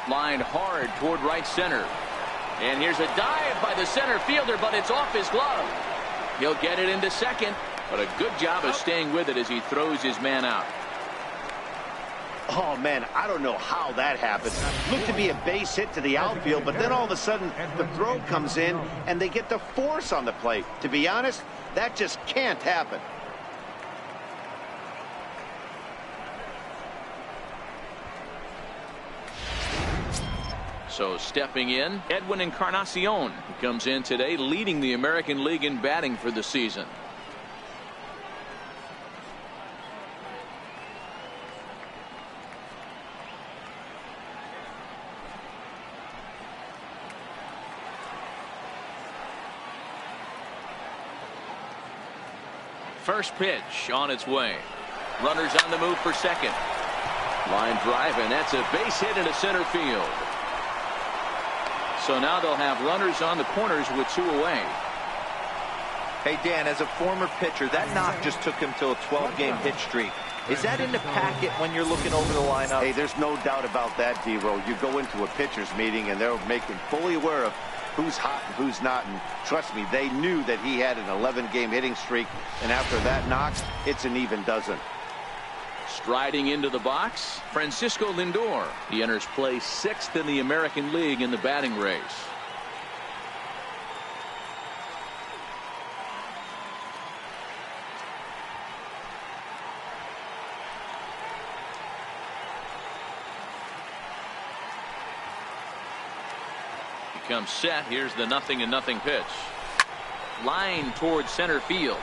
Lined hard toward right center. And here's a dive by the center fielder, but it's off his glove. He'll get it into second, but a good job of staying with it as he throws his man out. Oh, man, I don't know how that happened. Looked to be a base hit to the outfield, but then all of a sudden the throw comes in and they get the force on the plate. To be honest, that just can't happen. So stepping in, Edwin Encarnacion comes in today, leading the American League in batting for the season. First pitch on its way. Runners on the move for second. Line drive, and that's a base hit into center field. So now they'll have runners on the corners with 2 away. Hey, Dan, as a former pitcher, that knock just took him to a 12-game hit streak. Is that in the packet when you're looking over the lineup? Hey, there's no doubt about that, D-Row. You go into a pitcher's meeting, and they're making fully aware of who's hot and who's not. And trust me, they knew that he had an 11-game hitting streak. And after that knock, it's an even dozen. Striding into the box, Francisco Lindor. He enters play 6th in the American League in the batting race. He comes set. Here's the 0-0 pitch. Line towards center field.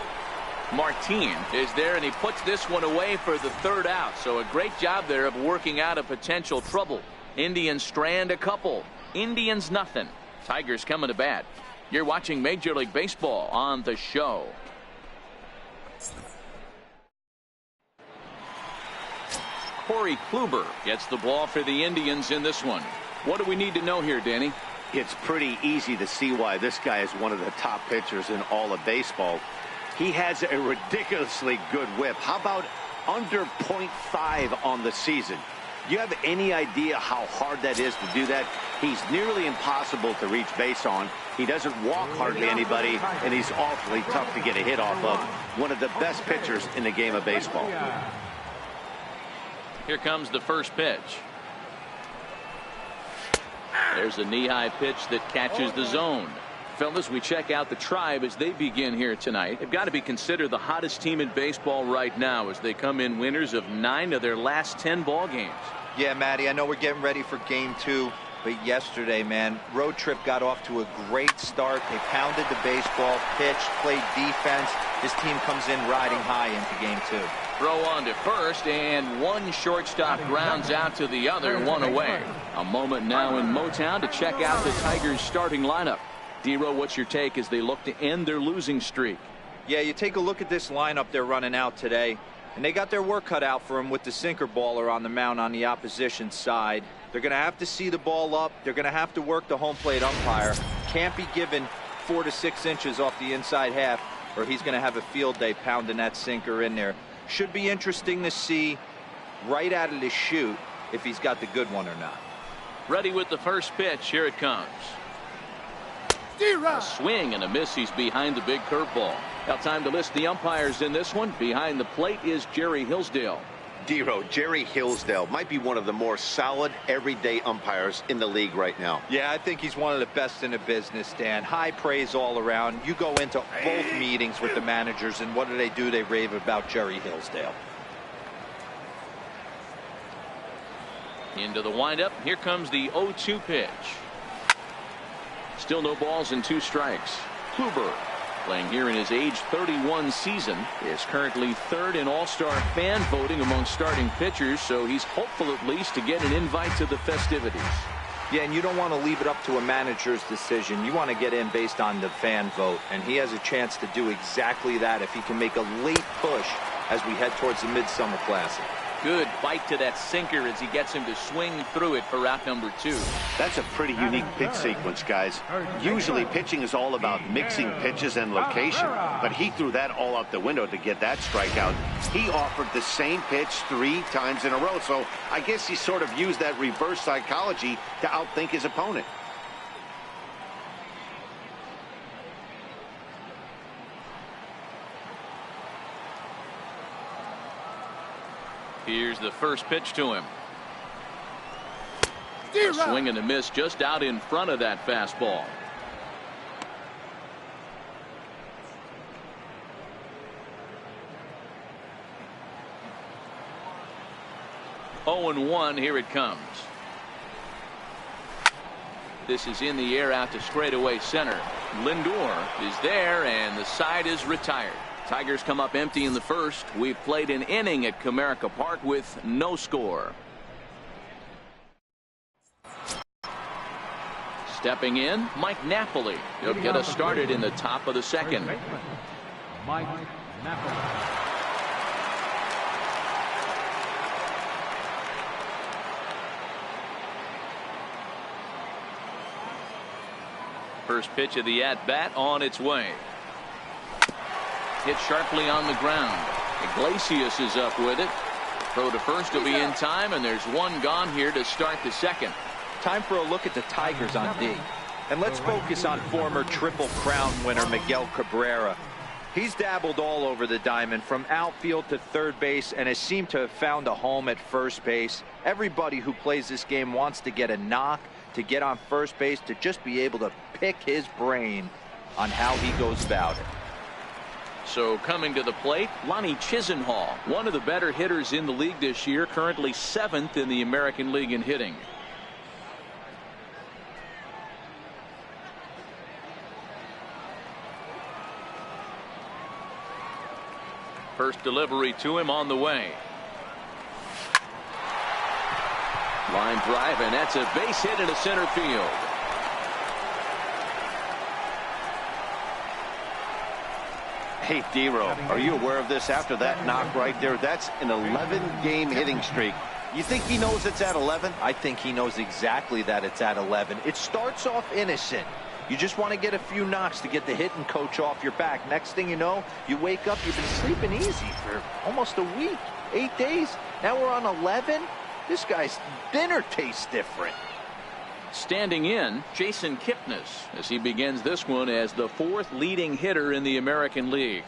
Martin is there, and he puts this one away for the 3rd out. So a great job there of working out a potential trouble. Indians strand a couple. Indians nothing. Tigers coming to bat. You're watching Major League Baseball on The Show. Corey Kluber gets the ball for the Indians in this one. What do we need to know here, Danny? It's pretty easy to see why this guy is one of the top pitchers in all of baseball. He has a ridiculously good whip. How about under .5 on the season? Do you have any idea how hard that is to do that? He's nearly impossible to reach base on. He doesn't walk hardly anybody, and he's awfully tough to get a hit off of. One of the best pitchers in the game of baseball. Here comes the first pitch. There's a knee-high pitch that catches the zone. Fellas, we check out the Tribe as they begin here tonight. They've got to be considered the hottest team in baseball right now as they come in winners of 9 of their last 10 ball games. Yeah, Matty, I know we're getting ready for game 2, but yesterday, man, road trip got off to a great start. They pounded the baseball, pitched, played defense. This team comes in riding high into game 2. Throw on to first, and one shortstop grounds out to the other, 1 away. A moment now in Motown to check out the Tigers' starting lineup. D-Row, what's your take as they look to end their losing streak? Yeah, you take a look at this lineup they're running out today, and they got their work cut out for them with the sinker baller on the mound on the opposition side. They're going to have to see the ball up. They're going to have to work the home plate umpire. Can't be given 4 to 6 inches off the inside half, or he's going to have a field day pounding that sinker in there. Should be interesting to see right out of the chute if he's got the good one or not. Ready with the first pitch. Here it comes. A swing and a miss. He's behind the big curveball. Now time to list the umpires in this one. Behind the plate is Jerry Hillsdale. D-Row, Jerry Hillsdale might be one of the more solid everyday umpires in the league right now. Yeah, I think he's one of the best in the business, Dan. High praise all around. You go into both meetings with the managers, and what do? They rave about Jerry Hillsdale. Into the windup. Here comes the 0-2 pitch. Still no balls and 2 strikes. Kluber, playing here in his age 31 season, is currently 3rd in all-star fan voting among starting pitchers, so he's hopeful at least to get an invite to the festivities. Yeah, and you don't want to leave it up to a manager's decision. You want to get in based on the fan vote, and he has a chance to do exactly that if he can make a late push as we head towards the Midsummer Classic. Good bite to that sinker as he gets him to swing through it for out number 2. That's a pretty unique pitch sequence, guys. Usually pitching is all about mixing pitches and location, but he threw that all out the window to get that strikeout. He offered the same pitch 3 times in a row, so I guess he sort of used that reverse psychology to outthink his opponent. Here's the first pitch to him. A swing and a miss just out in front of that fastball. Oh and 1, here it comes. This is in the air out to straightaway center. Lindor is there, and the side is retired. Tigers come up empty in the first. We've played an inning at Comerica Park with no score. Stepping in, Mike Napoli. He'll get us started in the top of the second. Mike Napoli. First pitch of the at-bat on its way. Hit sharply on the ground. Iglesias is up with it. Throw to first will be in time, and there's one gone here to start the second. Time for a look at the Tigers on D. And let's focus on former Triple Crown winner Miguel Cabrera. He's dabbled all over the diamond, from outfield to third base, and has seemed to have found a home at first base. Everybody who plays this game wants to get a knock, to get on first base, to just be able to pick his brain on how he goes about it. So coming to the plate, Lonnie Chisenhall, one of the better hitters in the league this year, currently 7th in the American League in hitting. First delivery to him on the way. Line drive, and that's a base hit into center field. Hey, D-Row, are you aware of this? After that knock right there, that's an 11-game hitting streak. You think he knows it's at 11? I think he knows exactly that it's at 11. It starts off innocent. You just want to get a few knocks to get the hitting coach off your back. Next thing you know, you wake up, you've been sleeping easy for almost a week, 8 days. Now we're on 11. This guy's dinner tastes different. Standing in, Jason Kipnis, as he begins this one as the 4th leading hitter in the American League.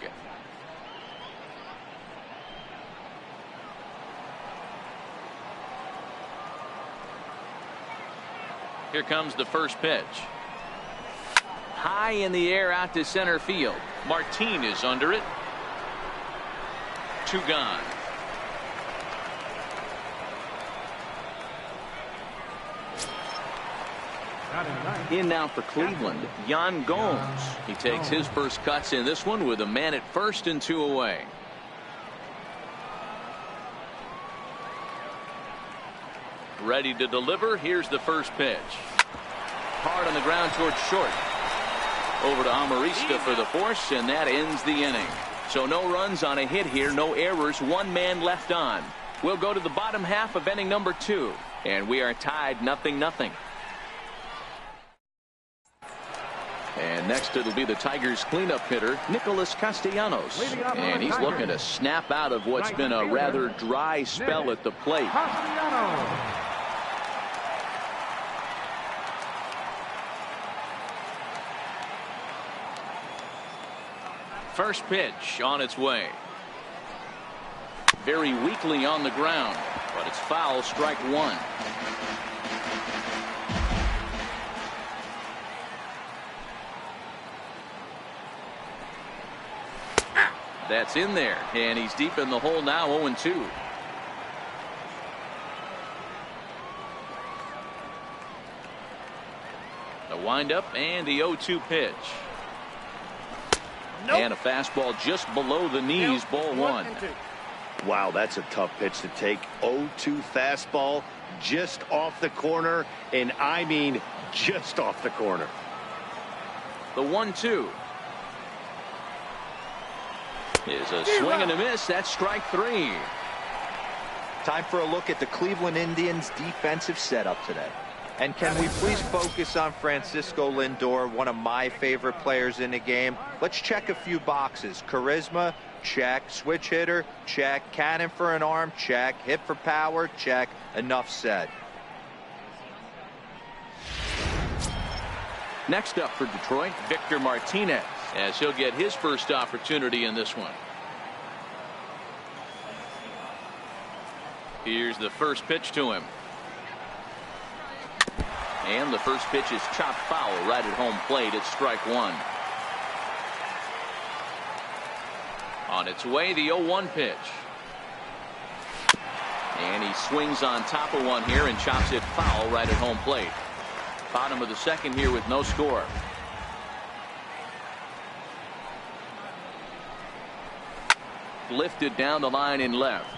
Here comes the first pitch. High in the air out to center field. Martin is under it. 2 gone. In now for Cleveland, Yan Gomes. He takes his first cuts in this one with a man at first and 2 away. Ready to deliver. Here's the first pitch. Hard on the ground towards short. Over to Amarista for the force, and that ends the inning. So no runs on a hit here, no errors, 1 man left on. We'll go to the bottom half of inning number 2, and we are tied 0-0. And next it'll be the Tigers cleanup hitter, Nicholas Castellanos. And he's looking to snap out of what's been a rather dry spell at the plate. First pitch on its way. Very weakly on the ground, but it's foul, strike 1. That's in there, and he's deep in the hole now, 0-2. The windup and the 0-2 pitch. Nope. And a fastball just below the knees, ball 1. Wow, that's a tough pitch to take. 0-2 fastball just off the corner, and I mean just off the corner. The 1-2. Is a swing and a miss. That's strike 3. Time for a look at the Cleveland Indians' defensive setup today. And can we please focus on Francisco Lindor, one of my favorite players in the game? Let's check a few boxes. Charisma, check. Switch hitter, check. Cannon for an arm, check. Hit for power, check. Enough said. Next up for Detroit, Victor Martinez, as he'll get his first opportunity in this one. Here's the first pitch to him. And the first pitch is chopped foul right at home plate. It's strike one. On its way, the 0-1 pitch. And he swings on top of one here and chops it foul right at home plate. Bottom of the second here with no score. Lifted down the line in left.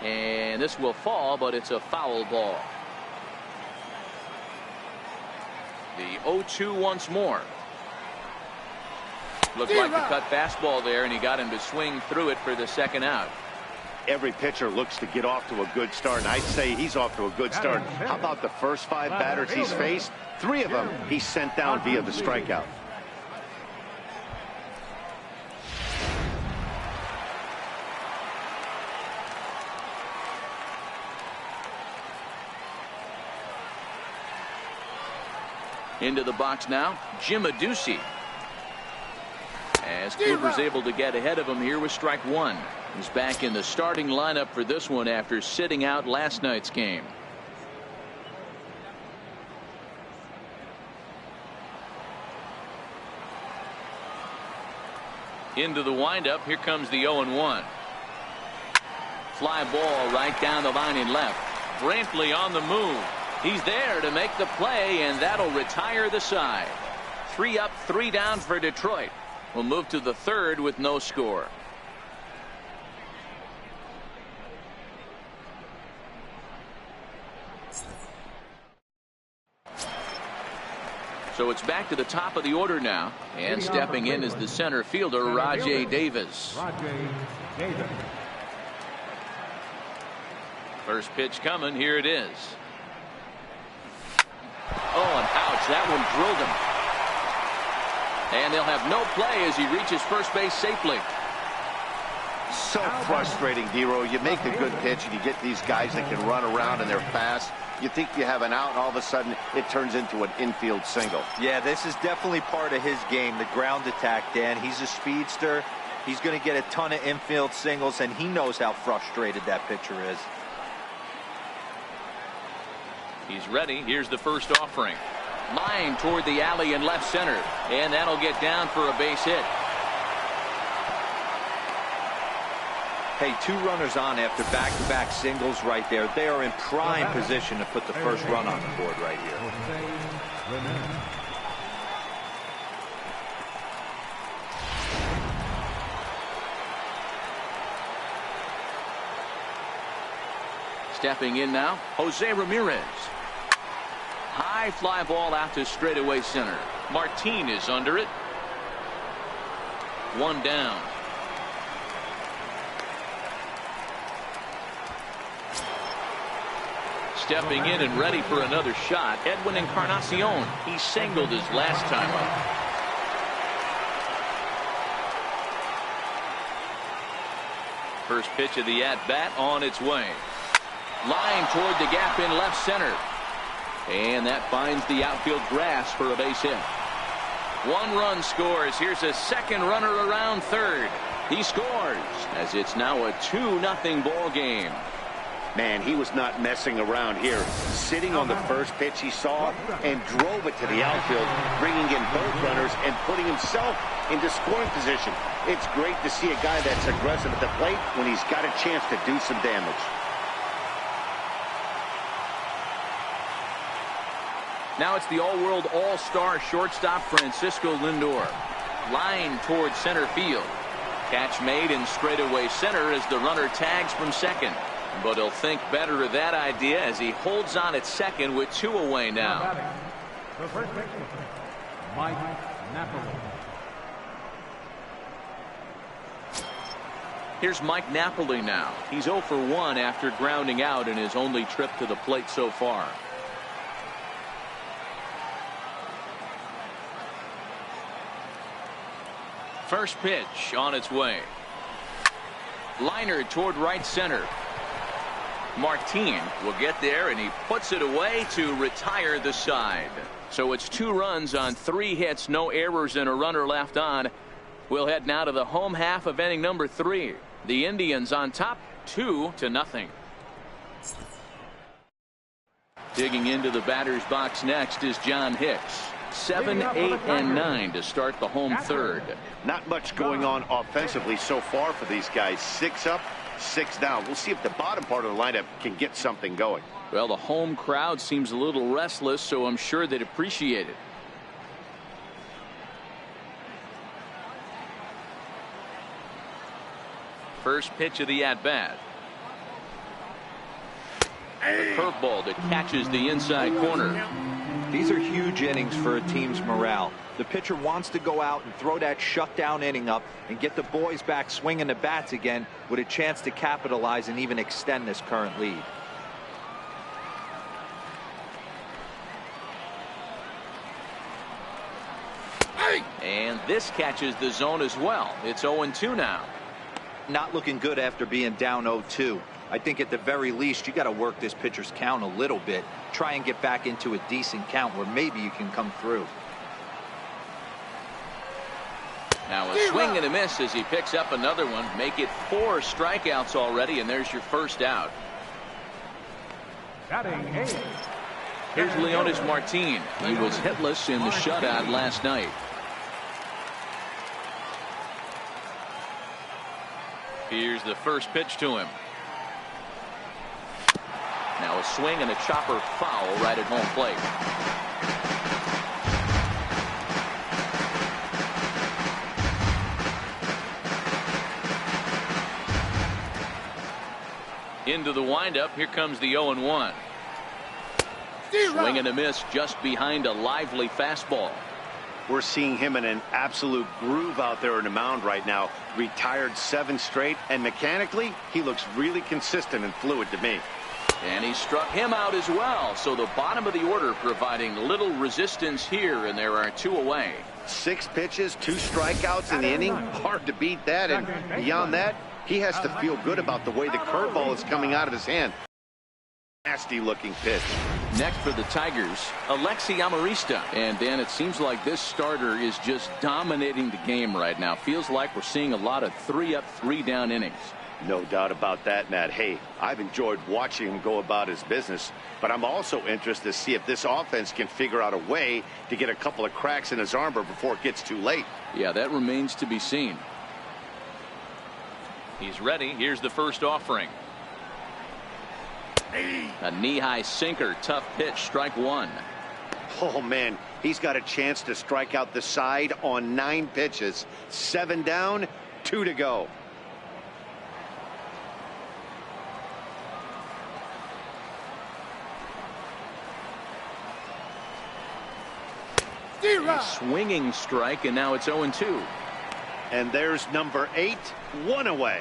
And this will fall, but it's a foul ball. The 0-2 once more. Looked like a cut fastball there, and he got him to swing through it for the second out. Every pitcher looks to get off to a good start, and I'd say he's off to a good start. How about the first 5 batters he's faced? 3 of them he's sent down via the strikeout. Into the box now, Jim Adduci. As Cooper's able to get ahead of him here with strike one. He's back in the starting lineup for this one after sitting out last night's game. Into the windup, here comes the 0-1. Fly ball right down the line in left. Brantley on the move. He's there to make the play, and that'll retire the side. 3 up, 3 down for Detroit. We'll move to the third with no score. So it's back to the top of the order now, and stepping in is the center fielder, Rajai Davis. First pitch coming. Here it is. Oh, and ouch, that one drilled him. And they'll have no play as he reaches first base safely. So frustrating, Dero. You make a good pitch and you get these guys that can run around and they're fast. You think you have an out, and all of a sudden it turns into an infield single. Yeah, this is definitely part of his game, the ground attack, Dan. He's a speedster. He's going to get a ton of infield singles, and he knows how frustrated that pitcher is. He's ready. Here's the first offering. Line toward the alley in left center. And that'll get down for a base hit. Hey, 2 runners on after back-to-back singles right there. They are in prime position to put the first run on the board right here. Stepping in now, Jose Ramirez. High fly ball out to straightaway center. Martin is under it. 1 down. Stepping in and ready for another shot, Edwin Encarnacion. He singled his last time up. First pitch of the at-bat on its way. Line toward the gap in left center. And that finds the outfield grass for a base hit. 1 run scores. Here's a second runner around third. He scores as it's now a 2-0 ball game. Man, he was not messing around here. Sitting on the first pitch he saw and drove it to the outfield, bringing in both runners and putting himself into scoring position. It's great to see a guy that's aggressive at the plate when he's got a chance to do some damage. Now it's the all-world all-star shortstop Francisco Lindor. Line towards center field. Catch made in straightaway center as the runner tags from second. But he'll think better of that idea as he holds on at second with 2 away now. The first baseman, Mike Napoli. Here's Mike Napoli now. He's 0 for 1 after grounding out in his only trip to the plate so far. First pitch on its way. Liner toward right center. Martin will get there, and he puts it away to retire the side. So it's 2 runs on 3 hits, no errors, and a runner left on. We'll head now to the home half of inning number 3. The Indians on top 2-0. Digging into the batter's box next is John Hicks. 7, 8, and 9 to start the home third. Not much going on offensively so far for these guys. 6 up, 6 down. We'll see if the bottom part of the lineup can get something going. Well, the home crowd seems a little restless, so I'm sure they'd appreciate it. First pitch of the at-bat. A curveball that catches the inside corner. These are huge innings for a team's morale. The pitcher wants to go out and throw that shutdown inning up and get the boys back swinging the bats again with a chance to capitalize and even extend this current lead. And this catches the zone as well. It's 0-2 now. Not looking good after being down 0-2. I think at the very least you got to work this pitcher's count a little bit. Try and get back into a decent count where maybe you can come through. Now a swing and a miss as he picks up another one. Make it 4 strikeouts already, and there's your first out. Here's Leonys Martin. He was hitless in the shutout last night. Here's the first pitch to him. Now a swing and a chopper foul right at home plate. Into the windup. Here comes the 0-1. Swing and a miss just behind a lively fastball. We're seeing him in an absolute groove out there in the mound right now. Retired 7 straight, and mechanically, he looks really consistent and fluid to me. And he struck him out as well. So the bottom of the order providing little resistance here, and there are 2 away. 6 pitches, 2 strikeouts in the inning. Hard to beat that. And beyond that, he has to feel good about the way the curveball is coming out of his hand. Nasty looking pitch. Next for the Tigers, Alexi Amarista. And Dan, it seems like this starter is just dominating the game right now. Feels like we're seeing a lot of 3-up, 3-down innings. No doubt about that, Matt. Hey, I've enjoyed watching him go about his business, but I'm also interested to see if this offense can figure out a way to get a couple of cracks in his armor before it gets too late. Yeah, that remains to be seen. He's ready. Here's the first offering. A knee-high sinker. Tough pitch. Strike 1. Oh, man, he's got a chance to strike out the side on 9 pitches. 7 down, 2 to go. A swinging strike, and now it's 0-2. And there's number 8, 1 away.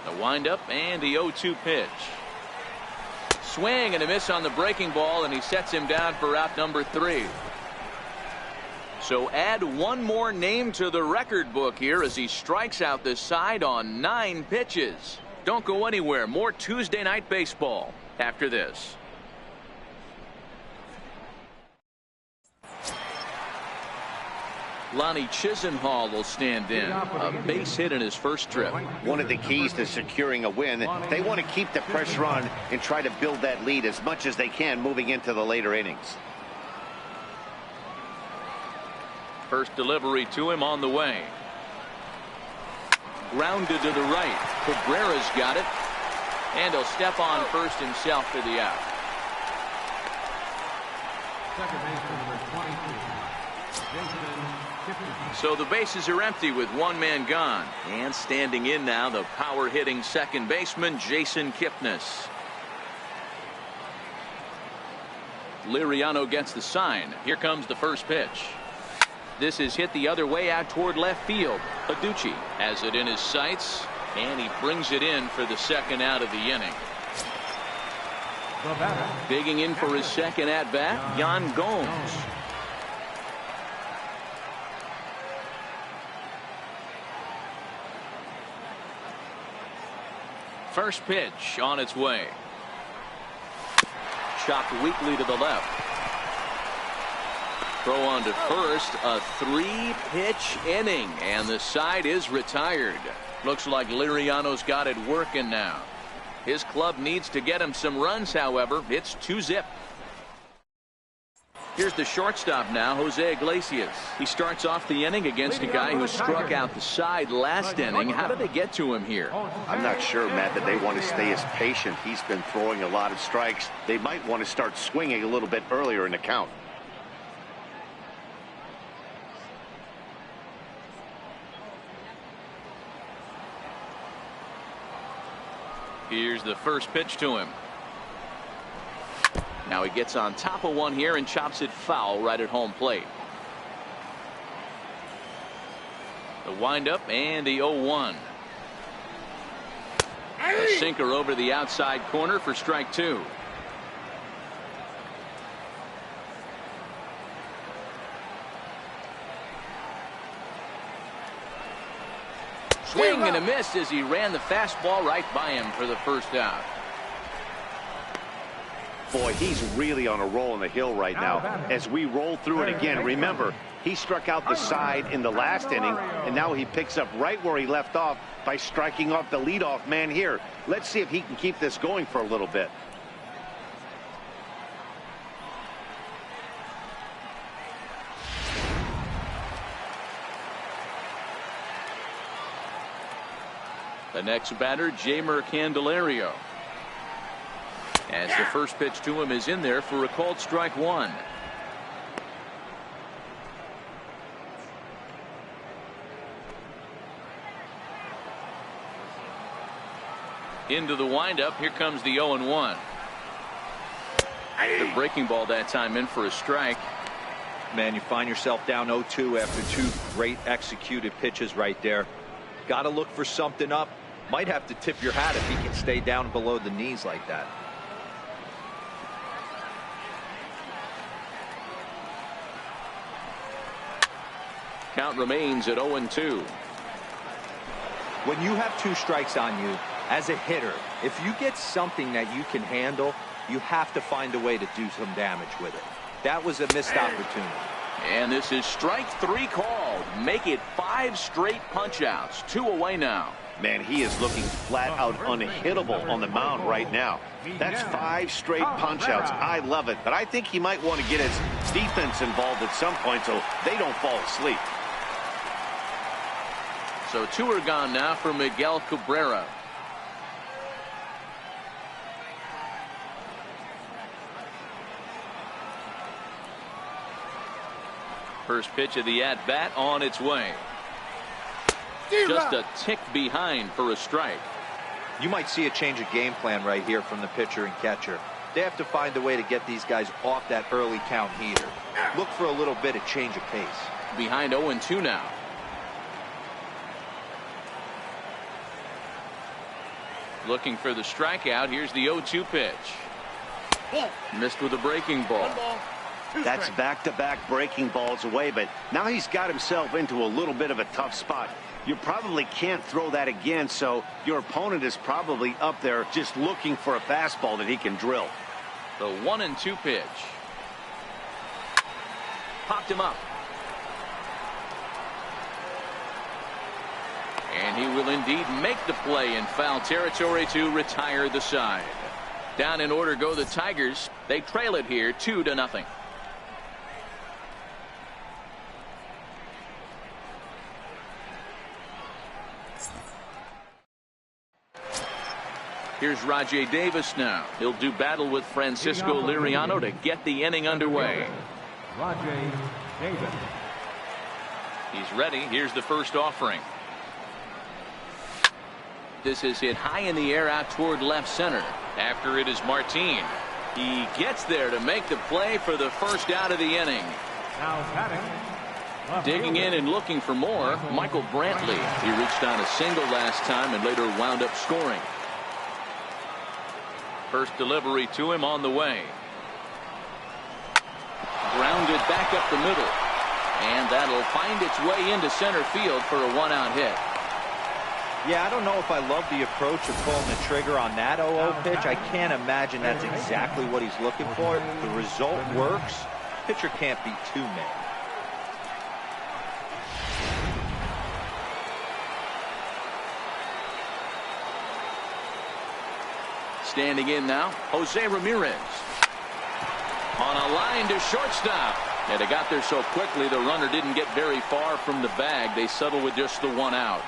The windup and the 0-2 pitch. Swing and a miss on the breaking ball, and he sets him down for out number 3. So add 1 more name to the record book here as he strikes out the side on 9 pitches. Don't go anywhere. More Tuesday Night Baseball after this. Lonnie Chisenhall will stand in. A base hit in his first trip. One of the keys to securing a win, they want to keep the pressure on and try to build that lead as much as they can moving into the later innings. First delivery to him on the way. Grounded to the right. Cabrera's got it. And he'll step on first himself for the out. So the bases are empty with one man gone. And standing in now, the power-hitting second baseman, Jason Kipnis. Liriano gets the sign. Here comes the first pitch. This is hit the other way out toward left field. Aducci has it in his sights, and he brings it in for the second out of the inning. Digging in for his second at-bat, Yan Gomes. First pitch on its way. Chopped weakly to the left. Throw on to first. A 3-pitch inning, and the side is retired. Looks like Liriano's got it working now. His club needs to get him some runs, however. It's 2-zip. Here's the shortstop now, Jose Iglesias. He starts off the inning against a guy who struck out the side last inning. How did they get to him here? I'm not sure, Matt, that they want to stay as patient. He's been throwing a lot of strikes. They might want to start swinging a little bit earlier in the count. Here's the first pitch to him. Now he gets on top of one here and chops it foul right at home plate. The windup and the 0-1. A sinker over the outside corner for strike two. Swing and a miss as he ran the fastball right by him for the first out. Boy, he's really on a roll on the hill right now. As we roll through it again, remember, he struck out the side in the last inning, and now he picks up right where he left off by striking off the leadoff man here. Let's see if he can keep this going for a little bit. The next batter, Jeimer Candelario. As the first pitch to him is in there for a called strike one. Into the windup. Here comes the 0-1. The breaking ball that time in for a strike. Man, you find yourself down 0-2 after two great executed pitches right there. Got to look for something up. Might have to tip your hat if he can stay down below the knees like that. Count remains at 0-2. When you have two strikes on you, as a hitter, if you get something that you can handle, you have to find a way to do some damage with it. That was a missed opportunity. And this is strike three called. Make it 5 straight punch-outs. 2 away now. Man, he is looking flat out unhittable on the mound right now. That's 5 straight punch-outs. I love it, but I think he might want to get his defense involved at some point so they don't fall asleep. So 2 are gone now for Miguel Cabrera. First pitch of the at-bat on its way. Just a tick behind for a strike. You might see a change of game plan right here from the pitcher and catcher. They have to find a way to get these guys off that early count heater. Look for a little bit of change of pace. Behind 0-2 now. Looking for the strikeout. Here's the 0-2 pitch. Missed with a breaking ball. That's back-to-back breaking balls away, but now he's got himself into a little bit of a tough spot. You probably can't throw that again, so your opponent is probably up there just looking for a fastball that he can drill. The 1-2 pitch. Popped him up. And he will indeed make the play in foul territory to retire the side. Down in order go the Tigers. They trail it here 2-0. Here's Rajay Davis now. He'll do battle with Francisco Liriano to get the inning underway. Rajay Davis. He's ready. Here's the first offering. This is hit high in the air out toward left center. After it is Martin. He gets there to make the play for the first out of the inning. Now batting. Digging in and looking for more, Michael Brantley. He reached on a single last time and later wound up scoring. First delivery to him on the way. Grounded back up the middle. And that'll find its way into center field for a one-out hit. Yeah, I don't know if I love the approach of pulling the trigger on that 0-0 pitch. I can't imagine that's exactly what he's looking for. The result works. Pitcher can't be too mad. Standing in now, Jose Ramirez. On a line to shortstop. And it got there so quickly the runner didn't get very far from the bag. They settle with just the one out.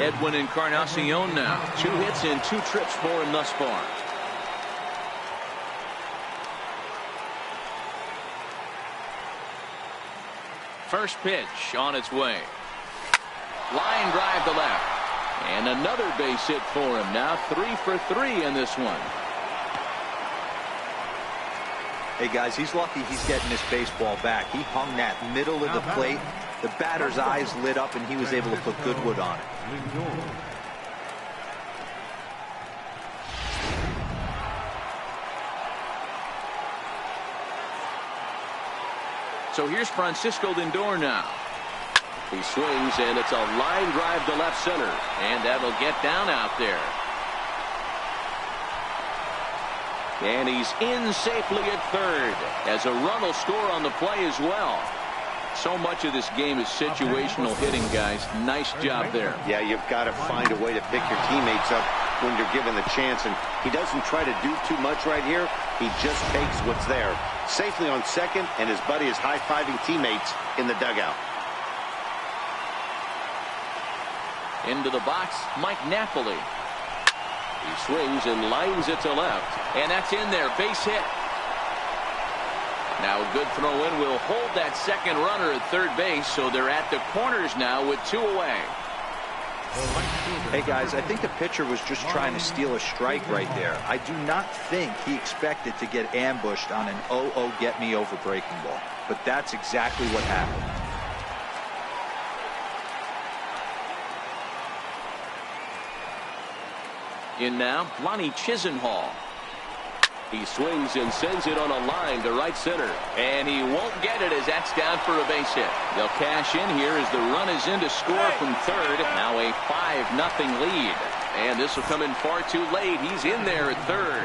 Edwin Encarnacion now. 2 hits and 2 trips for him thus far. First pitch on its way. Line drive to left. And another base hit for him. Now 3 for 3 in this one. Hey, guys, he's lucky he's getting this baseball back. He hung that middle of the plate. The batter's eyes lit up, and he was able to put good wood on it. So here's Francisco Lindor now. He swings, and it's a line drive to left center. And that'll get down out there. And he's in safely at third, as a run will score on the play as well. So much of this game is situational hitting, guys. Nice job there. Yeah, you've got to find a way to pick your teammates up when you're given the chance. And he doesn't try to do too much right here. He just takes what's there. Safely on second, and his buddy is high-fiving teammates in the dugout. Into the box, Mike Napoli. He swings and lines it to left. And that's in there. Base hit. Now a good throw in will hold that second runner at third base. So they're at the corners now with 2 away. Hey, guys, I think the pitcher was just trying to steal a strike right there. I do not think he expected to get ambushed on an 0-0 get-me-over breaking ball. But that's exactly what happened. In now, Lonnie Chisenhall. He swings and sends it on a line to right center. And he won't get it as that's down for a base hit. They'll cash in here as the run is in to score from third. Now a 5-0 lead. And this will come in far too late. He's in there at third.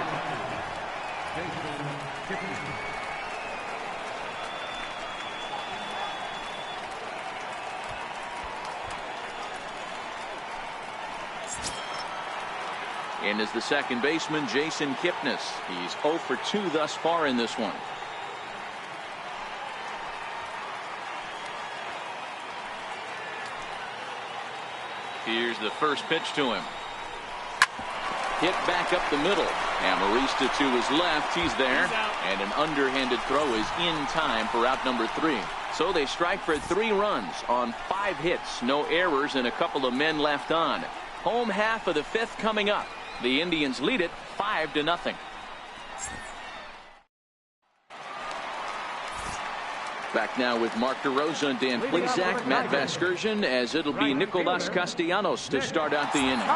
And is the second baseman, Jason Kipnis. He's 0 for 2 thus far in this one. Here's the first pitch to him. Hit back up the middle. Amarista to his left. He's there. And an underhanded throw is in time for out number 3. So they strike for 3 runs on 5 hits. No errors and a couple of men left on. Home half of the 5th coming up. The Indians lead it 5-0. Back now with Mark DeRosa and Dan Plesac, Matt Vasgersian, as it'll be Nicolas Castellanos to start out the inning.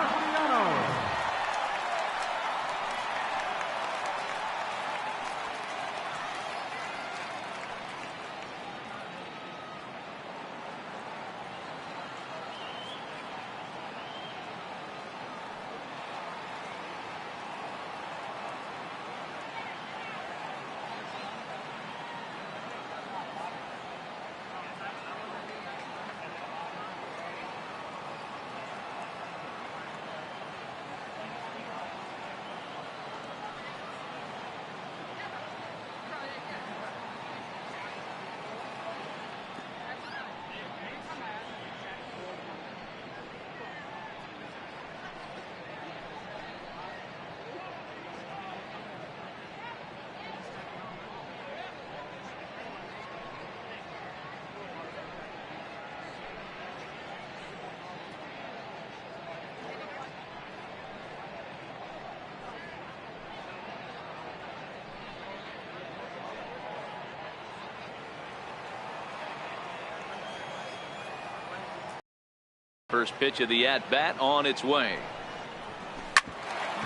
first pitch of the at-bat on its way.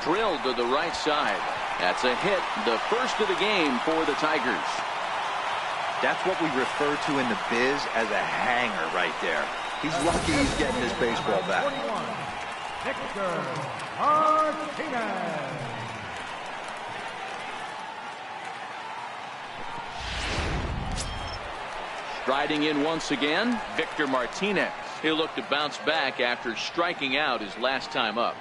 Drilled to the right side. That's a hit, the first of the game for the Tigers. That's what we refer to in the biz as a hanger right there. He's lucky he's getting his baseball back. Striding in once again, Victor Martinez. He'll look to bounce back after striking out his last time up.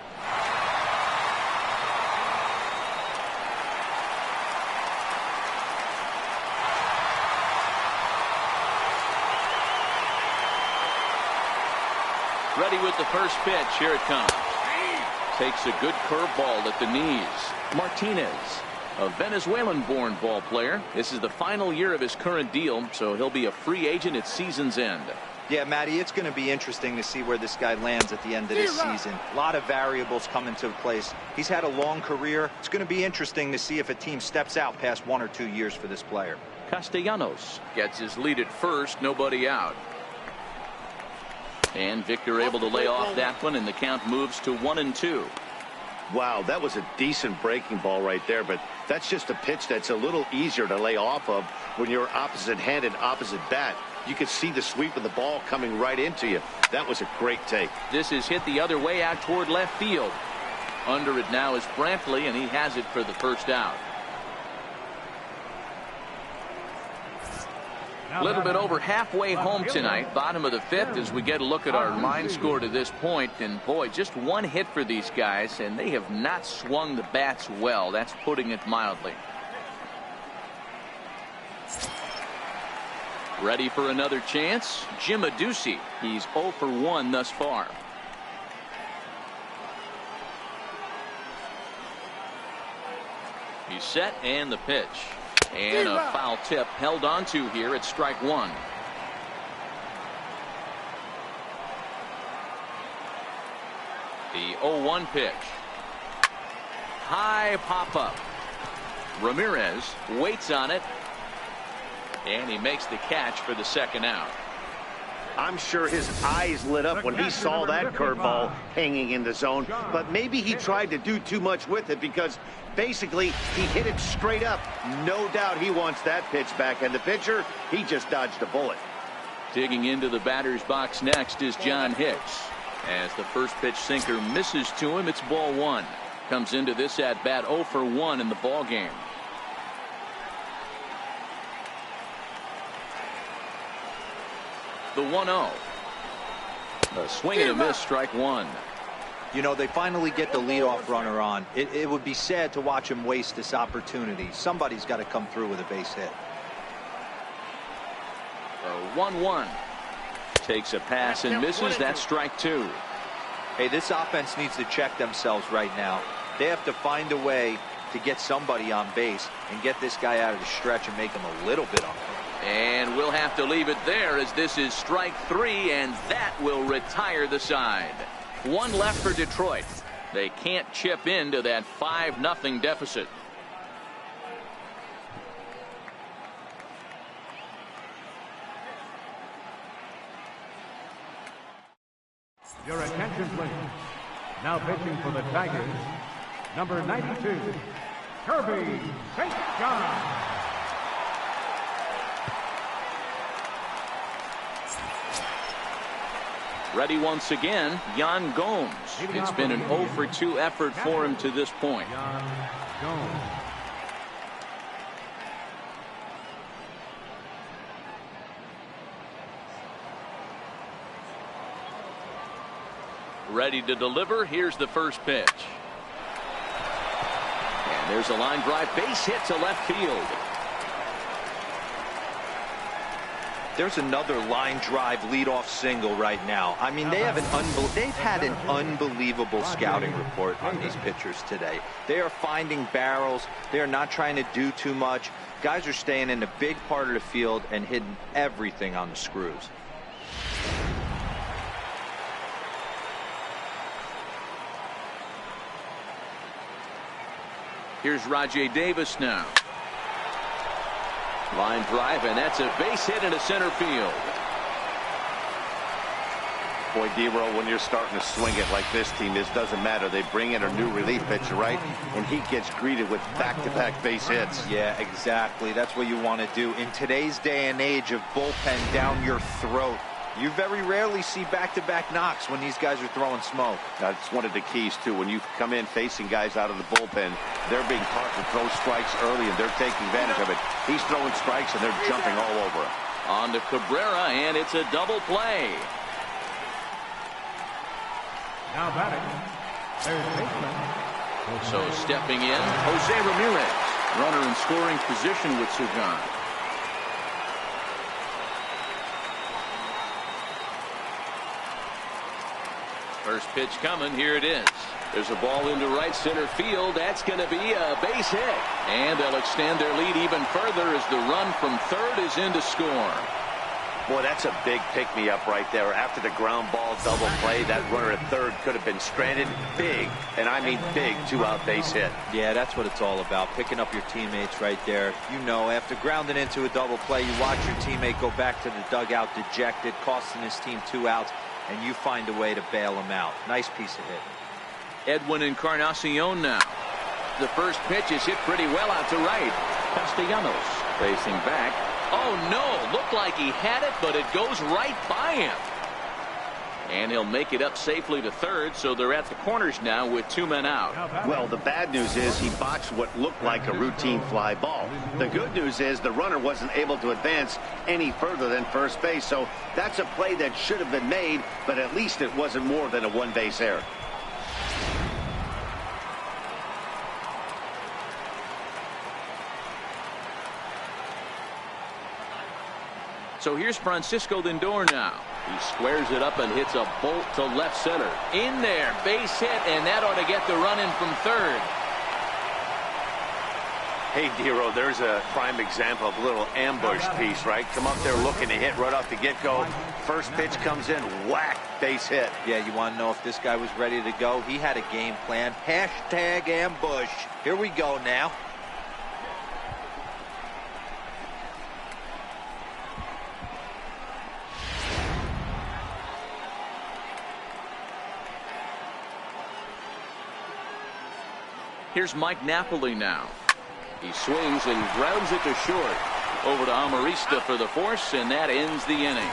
Ready with the first pitch. Here it comes. Takes a good curveball at the knees. Martinez, a Venezuelan-born ball player. This is the final year of his current deal, so he'll be a free agent at season's end. Yeah, Matty, it's going to be interesting to see where this guy lands at the end of this season. A lot of variables come into place. He's had a long career. It's going to be interesting to see if a team steps out past 1 or 2 years for this player. Castellanos gets his lead at first, nobody out. And Victor able to lay off that one, and the count moves to 1-2. Wow, that was a decent breaking ball right there, but that's just a pitch that's a little easier to lay off of when you're opposite-handed, opposite bat. You could see the sweep of the ball coming right into you. That was a great take. This is hit the other way out toward left field. Under it now is Brantley, and he has it for the first out. A little bit over halfway home tonight, bottom of the 5th, as we get a look at our line score to this point. And boy, just one hit for these guys, and they have not swung the bats well. That's putting it mildly. Ready for another chance? Jim Adduci. He's 0 for 1 thus far. He's set, and the pitch. And a foul tip held onto here at strike 1. The 0-1 pitch. High pop up. Ramirez waits on it. And he makes the catch for the second out. I'm sure his eyes lit up when he saw that curveball hanging in the zone, but maybe he tried to do too much with it because basically he hit it straight up. No doubt he wants that pitch back, and the pitcher, he just dodged a bullet. Digging into the batter's box next is John Hicks. As the first pitch sinker misses to him, it's ball 1. Comes into this at bat 0 for 1 in the ball game. The 1-0. A swing and a miss, strike 1. You know, they finally get the leadoff runner on. It would be sad to watch him waste this opportunity. Somebody's got to come through with a base hit. The 1-1. Takes a pass and misses. That's strike 2. Hey, this offense needs to check themselves right now. They have to find a way to get somebody on base and get this guy out of the stretch and make him a little bit uncomfortable. And we'll have to leave it there, as this is strike 3, and that will retire the side. 1 left for Detroit. They can't chip into that 5-0 deficit. Your attention, please. Now pitching for the Tigers, number 92, Kirby St. John. Ready once again, Yan Gomes. It's been an 0 for 2 effort for him to this point. Ready to deliver. Here's the first pitch. And there's a line drive, base hit to left field. There's another line drive leadoff single right now. I mean, they've had an unbelievable scouting report on these pitchers today. They are finding barrels. They are not trying to do too much. Guys are staying in the big part of the field and hitting everything on the screws. Here's Rajay Davis now. Line drive, and that's a base hit into center field. Boy, D-Roll, when you're starting to swing it like this team is, doesn't matter. They bring in a new relief pitcher, right? And he gets greeted with back-to-back base hits. Yeah, exactly. That's what you want to do. In today's day and age of bullpen down your throat, you very rarely see back-to-back knocks when these guys are throwing smoke. That's one of the keys, too. When you come in facing guys out of the bullpen, they're being taught to throw strikes early, and they're taking advantage of it. He's throwing strikes, and they're jumping all over him. On to Cabrera, and it's a double play. Now batting, third baseman. So stepping in, Jose Ramirez. Runner in scoring position with Sugan. First pitch coming. Here it is. There's a ball into right center field. That's going to be a base hit. And they'll extend their lead even further as the run from third is in to score. Boy, that's a big pick-me-up right there. After the ground ball double play, that runner at third could have been stranded. Big, and I mean big, two-out base hit. Yeah, that's what it's all about, picking up your teammates right there. You know, after grounding into a double play, you watch your teammate go back to the dugout dejected, costing his team 2 outs, and you find a way to bail him out. Nice piece of hit. Edwin Encarnacion now. The first pitch is hit pretty well out to right. Castellanos facing back. Oh, no. Looked like he had it, but it goes right by him. And he'll make it up safely to third, so they're at the corners now with 2 men out. Well, the bad news is he botched what looked like a routine fly ball. The good news is the runner wasn't able to advance any further than first base, so that's a play that should have been made, but at least it wasn't more than a one-base error. So here's Francisco Lindor now. He squares it up and hits a bolt to left center. In there, base hit, and that ought to get the run in from third. Hey, Dero, there's a prime example of a little ambush piece, right? Come up there looking to hit right off the get-go. First pitch comes in, whack, base hit. Yeah, you want to know if this guy was ready to go? He had a game plan. Hashtag ambush. Here we go now. Here's Mike Napoli now. He swings and grounds it to short. Over to Amarista for the force, and that ends the inning.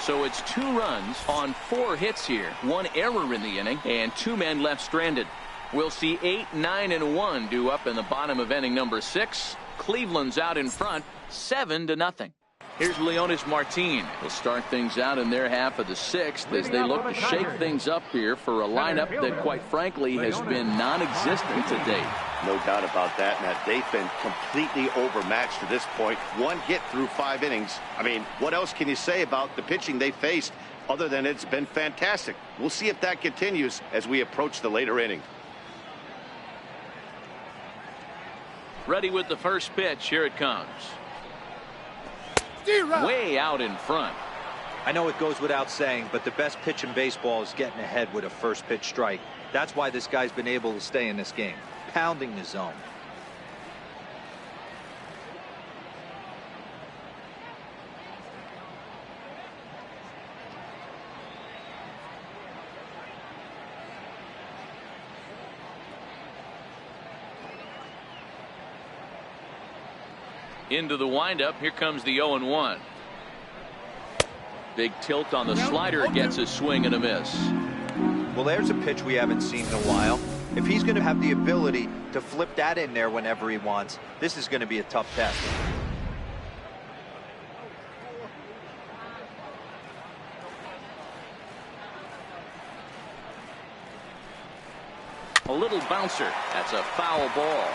So it's 2 runs on 4 hits here. 1 error in the inning, and 2 men left stranded. We'll see 8, 9, and 1 due up in the bottom of inning number 6. Cleveland's out in front, 7-0. Here's Leonis Martin. They'll start things out in their half of the 6th as they look to shake things up here for a lineup that, quite frankly, has been non-existent to date. No doubt about that, Matt. They've been completely overmatched to this point. 1 hit through 5 innings. I mean, what else can you say about the pitching they faced other than it's been fantastic? We'll see if that continues as we approach the later inning. Ready with the first pitch. Here it comes. Way out in front. I know it goes without saying, but the best pitch in baseball is getting ahead with a first pitch strike. That's why this guy's been able to stay in this game, pounding the zone. Into the windup. Here comes the 0-1. Big tilt on the slider, gets a swing and a miss. Well, there's a pitch we haven't seen in a while. If he's going to have the ability to flip that in there whenever he wants, this is going to be a tough test. A little bouncer. That's a foul ball.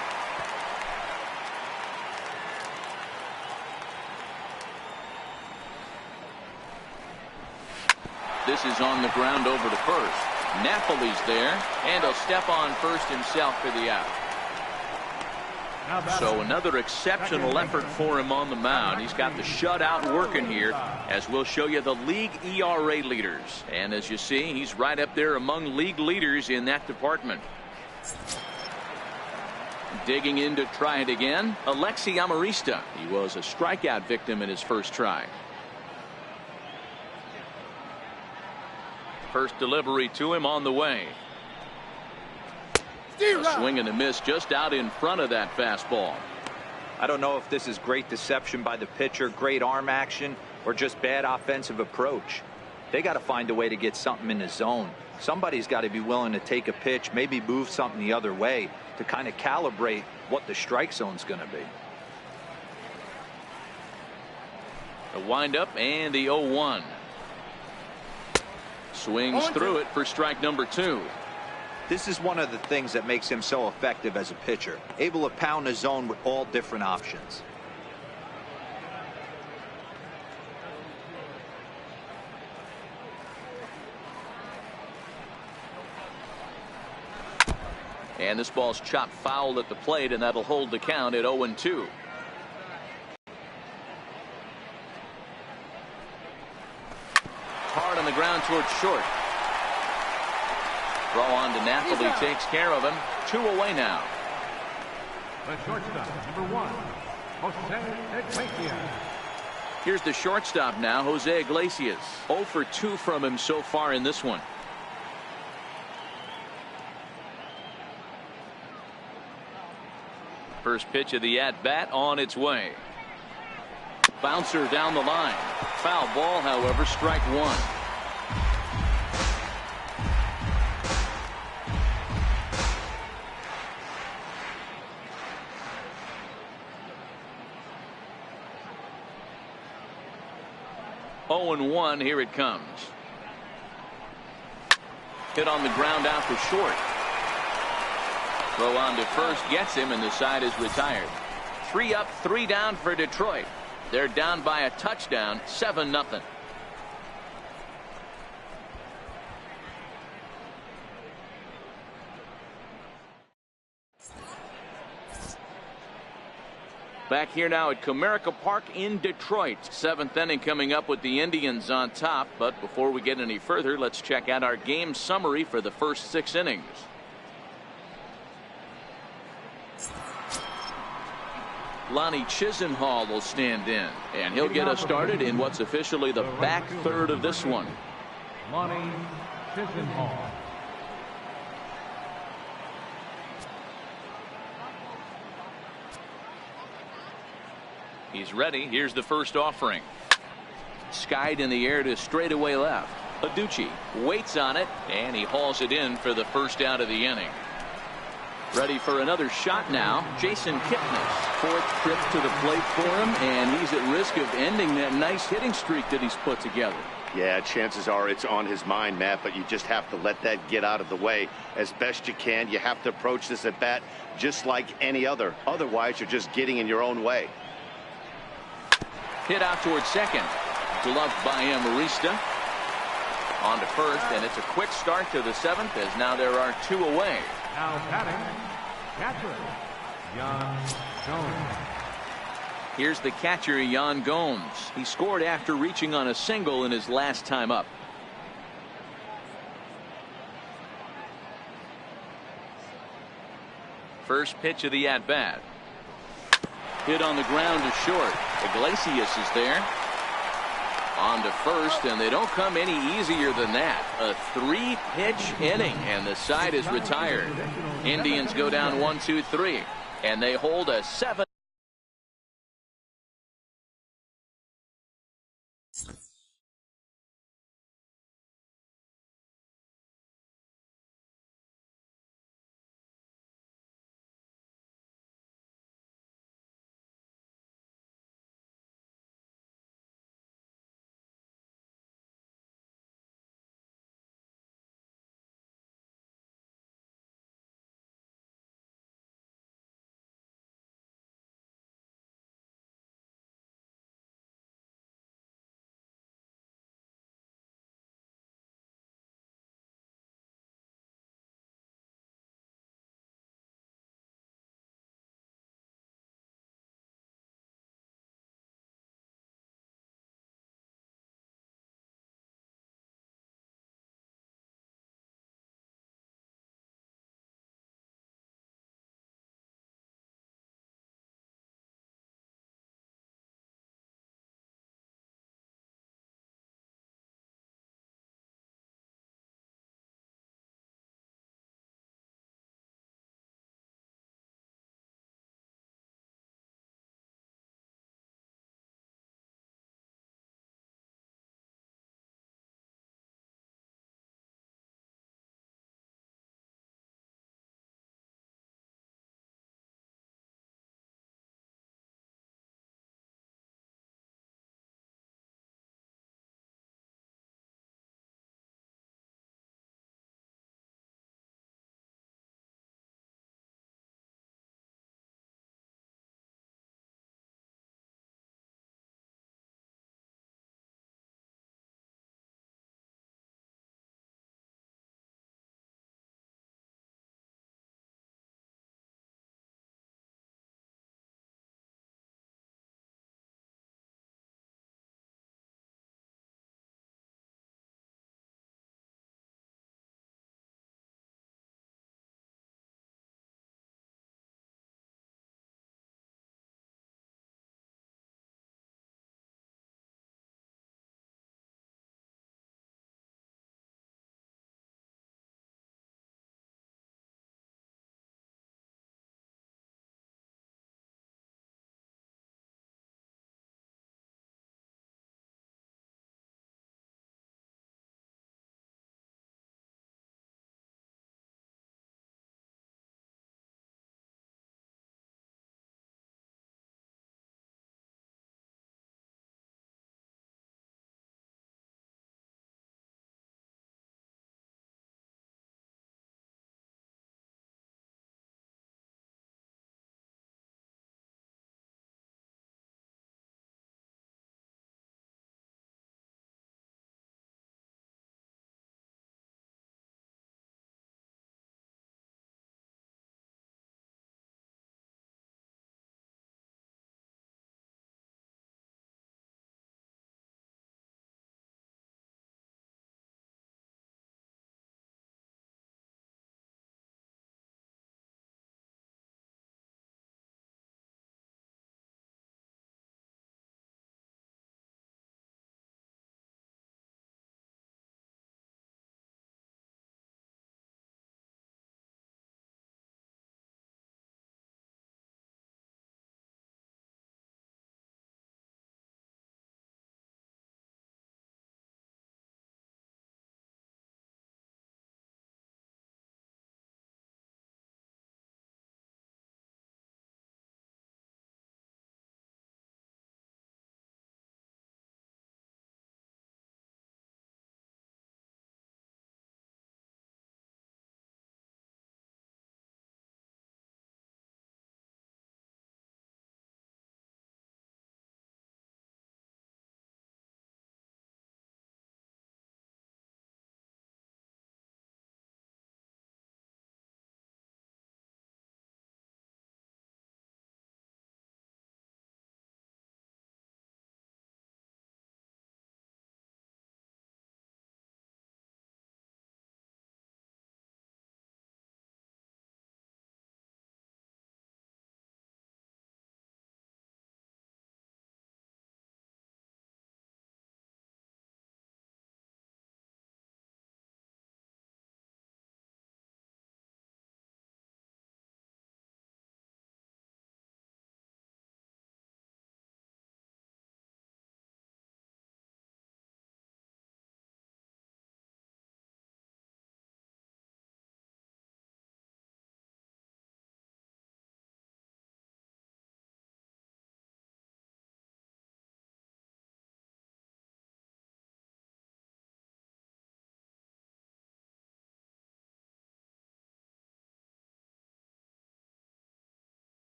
This is on the ground over to first. Napoli's there, and he'll step on first himself for the out. So another exceptional effort for him on the mound. He's got the shutout working here, as we'll show you the league ERA leaders. And as you see, he's right up there among league leaders in that department. Digging in to try it again, Alexi Amarista. He was a strikeout victim in his first try. First delivery to him on the way. A swing and a miss just out in front of that fastball. I don't know if this is great deception by the pitcher, great arm action, or just bad offensive approach. They got to find a way to get something in the zone. Somebody's got to be willing to take a pitch, maybe move something the other way to kind of calibrate what the strike zone's going to be. The windup and the 0-1. Swings through it for strike number 2. This is one of the things that makes him so effective as a pitcher, able to pound the zone with all different options. And this ball's chopped foul at the plate, and that'll hold the count at 0-2. Hard on the ground towards short. Throw on to Napoli, takes care of him. 2 away now. The shortstop, number 1, Jose Iglesias. Here's the shortstop now, Jose Iglesias. 0 for 2 from him so far in this one. First pitch of the at-bat on its way. Bouncer down the line. Foul ball, however, strike 1. Oh and 1, here it comes. Hit on the ground out to short. Throw on to first gets him, and the side is retired. 3 up, 3 down for Detroit. They're down by a touchdown, 7-0. Back here now at Comerica Park in Detroit. 7th inning coming up with the Indians on top. But before we get any further, let's check out our game summary for the first 6 innings. Lonnie Chisenhall will stand in, and he'll get us started in what's officially the back third of this one. Lonnie Chisenhall. He's ready. Here's the first offering. Skied in the air to straightaway left. Aducci waits on it, and he hauls it in for the first out of the inning. Ready for another shot now, Jason Kipnis. 4th trip to the plate for him, and he's at risk of ending that nice hitting streak that he's put together. Yeah, chances are it's on his mind, Matt, but you just have to let that get out of the way as best you can. You have to approach this at bat just like any other. Otherwise, you're just getting in your own way. Hit out towards second. Gloved by Amarista. On to first, and it's a quick start to the 7th, as now there are 2 away. Now batting, catcher, Yan Gomes. Here's the catcher, Yan Gomes. He scored after reaching on a single in his last time up. First pitch of the at-bat. Hit on the ground to short. Iglesias is there. On to first, and they don't come any easier than that. A 3-pitch inning, and the side is retired. Indians go down 1, 2, 3, and they hold a 7.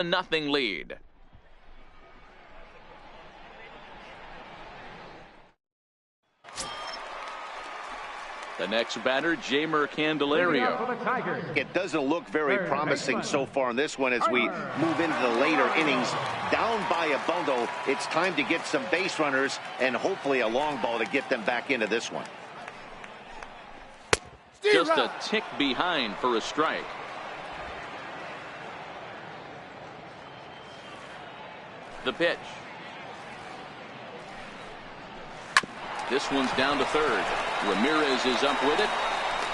7-0 lead. The next batter, Jamer Candelario. It doesn't look very promising so far in this one as we move into the later innings. Down by a bundle, it's time to get some base runners and hopefully a long ball to get them back into this one. Just a tick behind for a strike. The pitch. This one's down to third. Ramirez is up with it.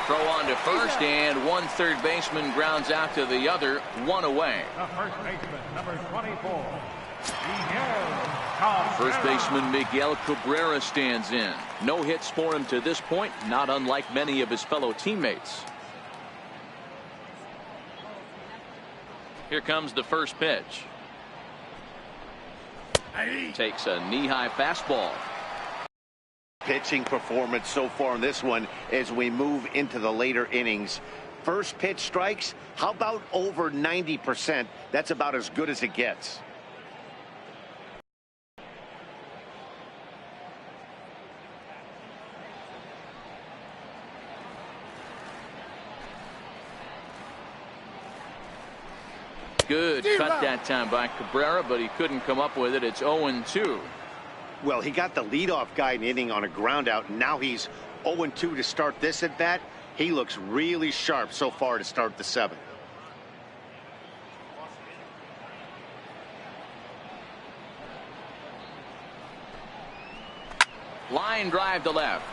Throw on to first, and one third baseman grounds out to the other, one away. The first baseman, number 24. First baseman Miguel Cabrera stands in. No hits for him to this point, not unlike many of his fellow teammates. Here comes the first pitch. Takes a knee-high fastball. Pitching performance so far in this one as we move into the later innings. First pitch strikes, how about over 90%? That's about as good as it gets. Good cut that time by Cabrera, but he couldn't come up with it. It's 0-2. Well, he got the leadoff guy in the inning on a ground out, and now he's 0-2 to start this at bat. He looks really sharp so far to start the seventh. Line drive to left.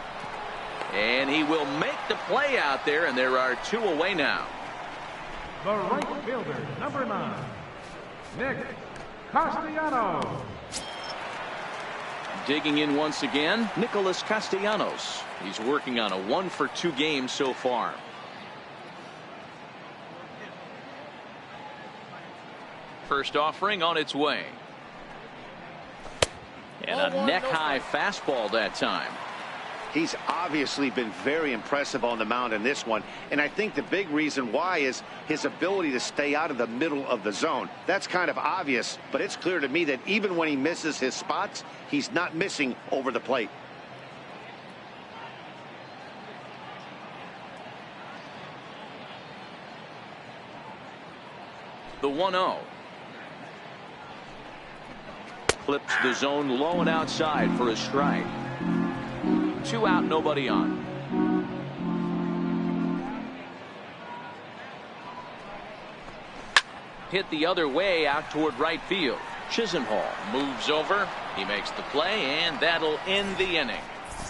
And he will make the play out there, and there are two away now. The right fielder, number 9, Nick Castellanos. Digging in once again, Nicholas Castellanos. He's working on a 1-for-2 game so far. First offering on its way. And a neck-high fastball that time. He's obviously been very impressive on the mound in this one, and I think the big reason why is his ability to stay out of the middle of the zone. That's kind of obvious, but it's clear to me that even when he misses his spots, he's not missing over the plate. The 1-0. Clips the zone low and outside for a strike. 2 out, nobody on. Hit the other way out toward right field. Chisenhall moves over. He makes the play, and that'll end the inning.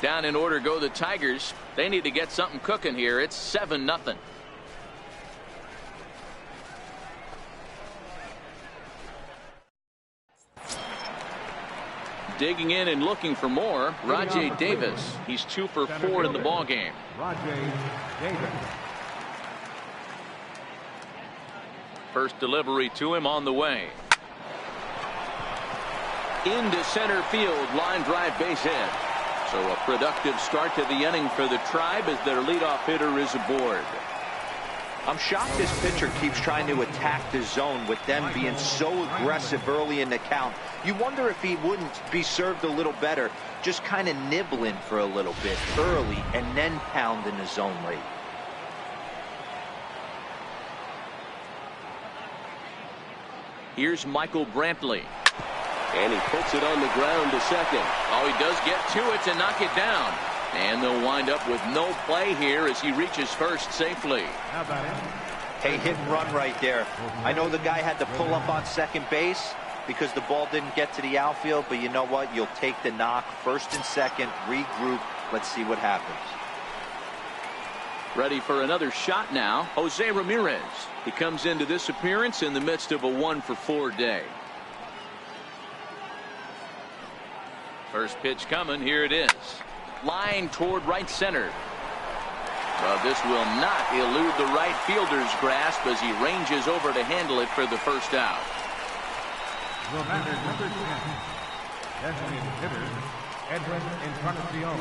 Down in order go the Tigers. They need to get something cooking here. It's 7-0. Digging in and looking for more, Rajay Davis. He's 2 for 4 in the ball game. Rajay Davis. First delivery to him on the way. Into center field, line drive, base hit. So a productive start to the inning for the Tribe as their leadoff hitter is aboard. I'm shocked this pitcher keeps trying to attack the zone with them being so aggressive early in the count. You wonder if he wouldn't be served a little better, just kind of nibbling for a little bit early and then pounding the zone late. Here's Michael Brantley. And he puts it on the ground to second. Oh, he does get to it to knock it down. And they'll wind up with no play here as he reaches first safely. How about it? Hey, hit and run right there. I know the guy had to pull up on second base because the ball didn't get to the outfield, but you know what? You'll take the knock, first and second, regroup. Let's see what happens. Ready for another shot now, Jose Ramirez. He comes into this appearance in the midst of a 1-for-4 day. First pitch coming, here it is. Line toward right center. Well, this will not elude the right fielder's grasp as he ranges over to handle it for the first out. The batter, number 10, designated hitter, Edwin Encarnacion.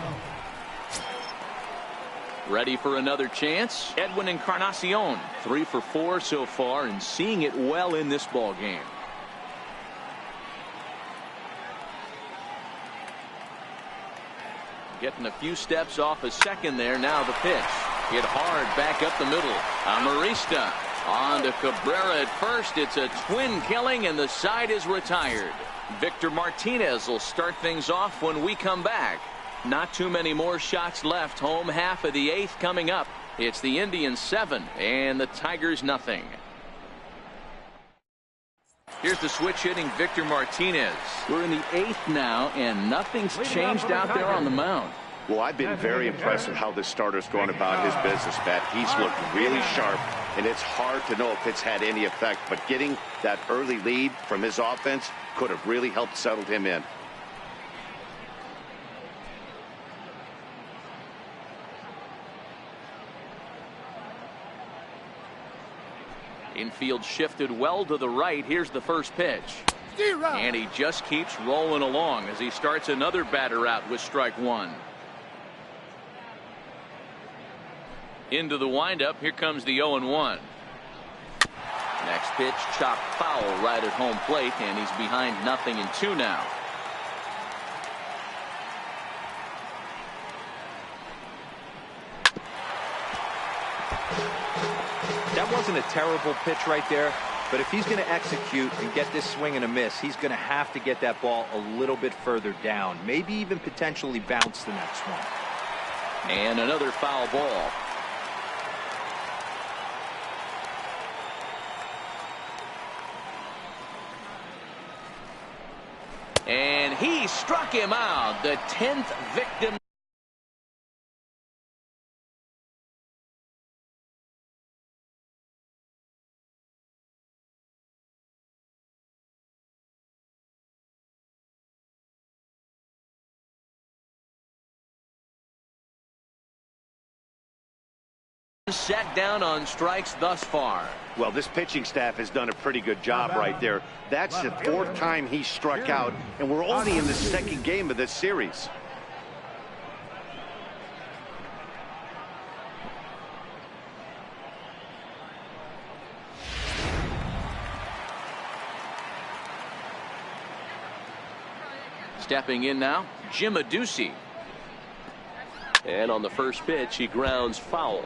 Ready for another chance? Edwin Encarnacion, 3 for 4 so far and seeing it well in this ball game. Getting a few steps off a second there. Now the pitch. Hit hard back up the middle. Amarista on to Cabrera at first. It's a twin killing and the side is retired. Victor Martinez will start things off when we come back. Not too many more shots left. Home half of the 8th coming up. It's the Indians 7 and the Tigers nothing. Here's the switch hitting Victor Martinez. We're in the 8th now and nothing's changed out there on the mound. Well, I've been very impressed with how this starter's gone about his business, Matt. He's looked really sharp, and it's hard to know if it's had any effect, but getting that early lead from his offense could have really helped settle him in. Infield shifted well to the right. Here's the first pitch. And he just keeps rolling along as he starts another batter out with strike 1. Into the windup. Here comes the 0-1. Next pitch chopped foul right at home plate, and he's behind 0-2 now. That wasn't a terrible pitch right there, but if he's going to execute and get this swing and a miss, he's going to have to get that ball a little bit further down, maybe even potentially bounce the next one. And another foul ball. And he struck him out, the 10th victim. Set down on strikes thus far. Well, this pitching staff has done a pretty good job right there. That's the 4th time he struck out, and we're only in the 2nd game of this series. Stepping in now, Jim Adduci. And on the first pitch, he grounds foul.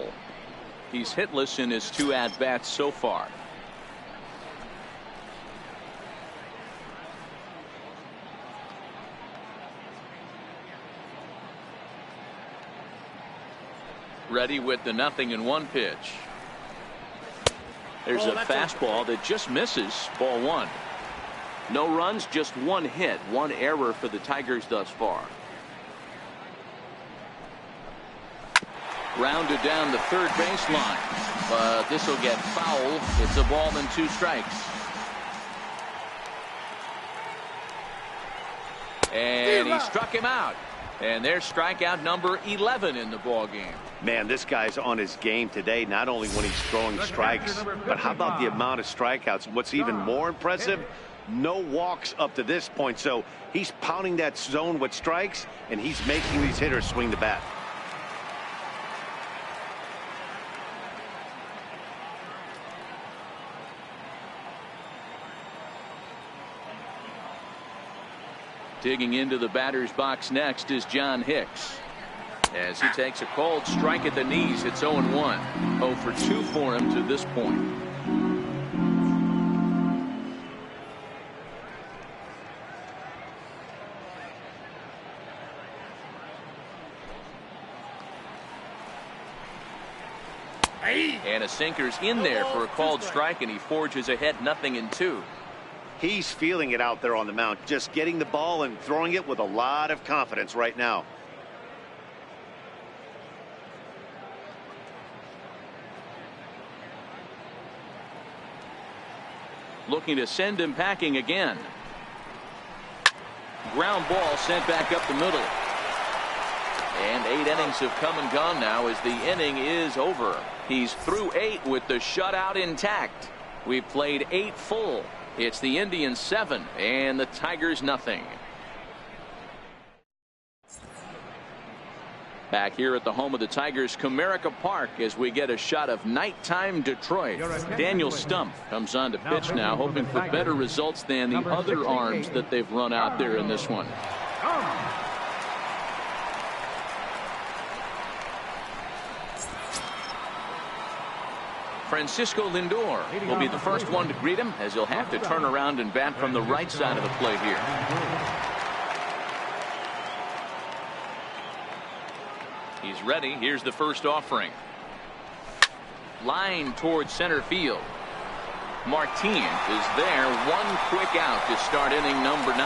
He's hitless in his 2 at-bats so far. Ready with the 0-1 pitch. There's a fastball that just misses. Ball 1. No runs, just 1 hit, 1 error for the Tigers thus far. Rounded down the third baseline, but this will get foul. It's a ball and 2 strikes. And he struck him out. And there's strikeout number 11 in the ball game. Man, this guy's on his game today, not only when he's throwing strikes, but how about the amount of strikeouts? What's even more impressive, no walks up to this point. So he's pounding that zone with strikes, and he's making these hitters swing the bat. Digging into the batter's box next is John Hicks. As he takes a called strike at the knees, it's 0-1. 0 for 2 for him to this point. And a sinker's in there for a called strike, and he forges ahead 0-2. He's feeling it out there on the mound, just getting the ball and throwing it with a lot of confidence right now. Looking to send him packing again. Ground ball sent back up the middle. And 8 innings have come and gone now as the inning is over. He's through 8 with the shutout intact. We've played 8 full. It's the Indians 7 and the Tigers nothing. Back here at the home of the Tigers, Comerica Park, as we get a shot of nighttime Detroit. Daniel Stump comes on to pitch now, hoping for better results than the other arms that they've run out there in this one. Francisco Lindor will be the first one to greet him, as he'll have to turn around and bat from the right side of the plate here. He's ready. Here's the first offering. Line towards center field. Martin is there. One quick out to start inning number 9.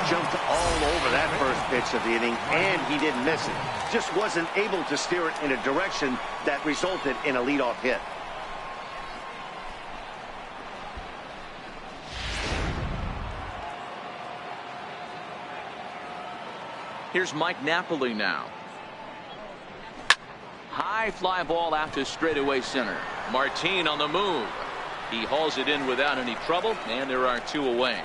Jumped all over that first pitch of the inning, and he didn't miss it. Just wasn't able to steer it in a direction that resulted in a leadoff hit. Here's Mike Napoli now. High fly ball out to straightaway center. Martin on the move. He hauls it in without any trouble, and there are 2 away.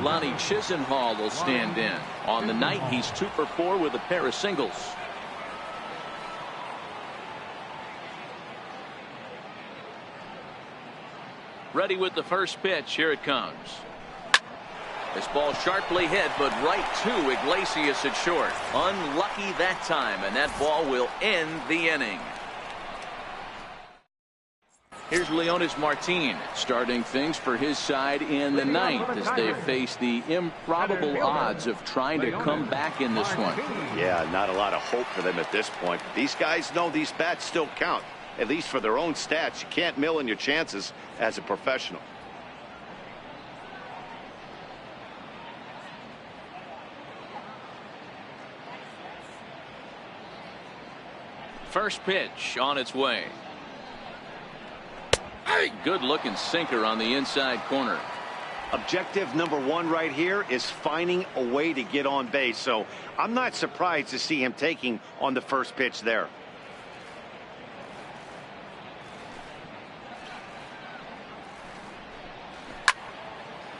Lonnie Chisenhall will stand in. On the night, he's 2 for 4 with a pair of singles. Ready with the first pitch. Here it comes. This ball sharply hit, but right to Iglesias at short. Unlucky that time, and that ball will end the inning. Here's Leonis Martin starting things for his side in the 9th as they face the improbable odds of trying to come back in this one. Yeah, not a lot of hope for them at this point. These guys know these bats still count, at least for their own stats. You can't mill in your chances as a professional. First pitch on its way. Good looking sinker on the inside corner. Objective number 1 right here is finding a way to get on base. So I'm not surprised to see him taking on the first pitch there.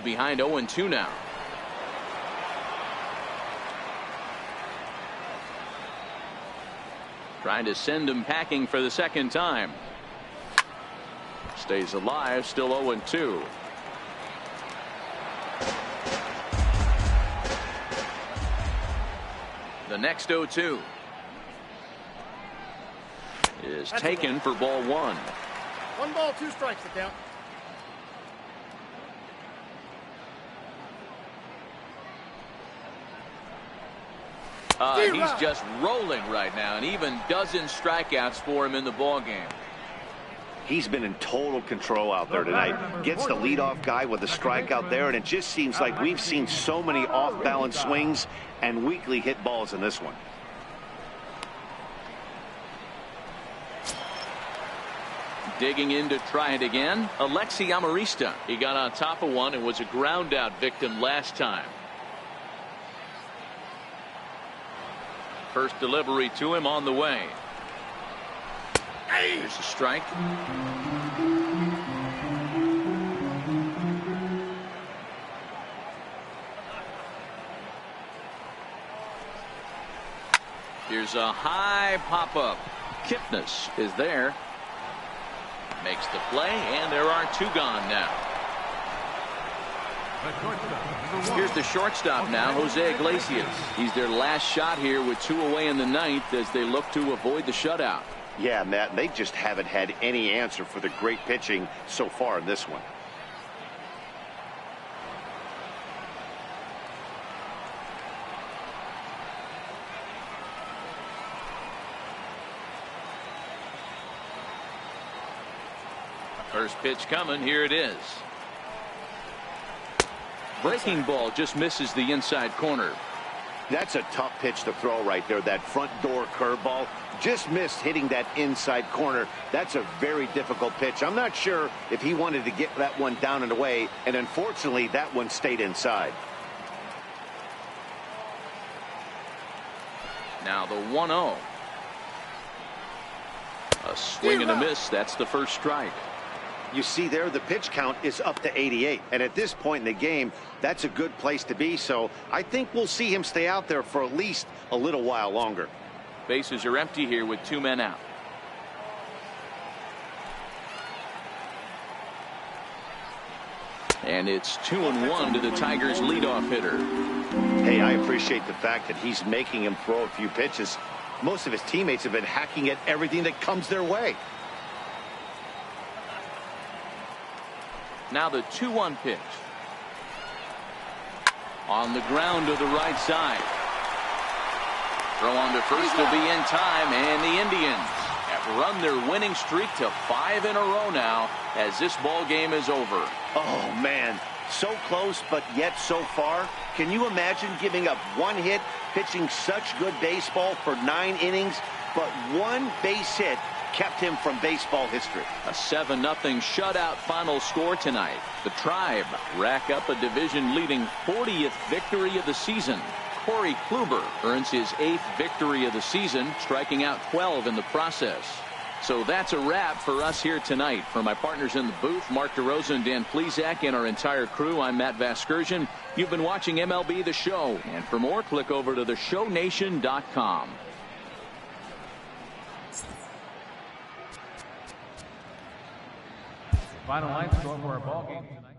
Behind 0-2 now. Trying to send him packing for the second time. Stays alive, still 0-2. The next 0-2 is taken for ball 1. 1 ball, 2 strikes, the count. He's just rolling right now, and even dozen strikeouts for him in the ball game. He's been in total control out there tonight. Gets the leadoff guy with a strikeout there, and it just seems like we've seen so many off-balance swings and weakly hit balls in this one. Digging in to try it again, Alexi Amarista. He got on top of one and was a ground-out victim last time. First delivery to him on the way. Here's a strike. Here's a high pop-up. Kipnis is there. Makes the play, and there are 2 gone now. Here's the shortstop now, Jose Iglesias. He's their last shot here with 2 away in the 9th as they look to avoid the shutout. Yeah, Matt, they just haven't had any answer for the great pitching so far in this one. First pitch coming. Here it is. Breaking ball just misses the inside corner. That's a tough pitch to throw right there. That front door curveball just missed hitting that inside corner. That's a very difficult pitch. I'm not sure if he wanted to get that one down and away, and unfortunately that one stayed inside. Now the 1-0. A swing and a miss. That's the first strike. You see there, the pitch count is up to 88. And at this point in the game, that's a good place to be. So I think we'll see him stay out there for at least a little while longer. Bases are empty here with 2 men out. And it's 2-1 to the Tigers leadoff hitter. Hey, I appreciate the fact that he's making him throw a few pitches. Most of his teammates have been hacking at everything that comes their way. Now the 2-1 pitch. On the ground to the right side. Throw on to first will be in time, and the Indians have run their winning streak to 5 in a row now as this ball game is over. Oh, man. So close, but yet so far. Can you imagine giving up 1 hit, pitching such good baseball for 9 innings, but 1 base hit kept him from baseball history? A 7-0 shutout final score tonight. The Tribe rack up a division-leading 40th victory of the season. Corey Kluber earns his 8th victory of the season, striking out 12 in the process. So that's a wrap for us here tonight. For my partners in the booth, Mark DeRosa and Dan Plesac, and our entire crew, I'm Matt Vasgersian. You've been watching MLB The Show. And for more, click over to theshownation.com. Final line score for our ball game tonight.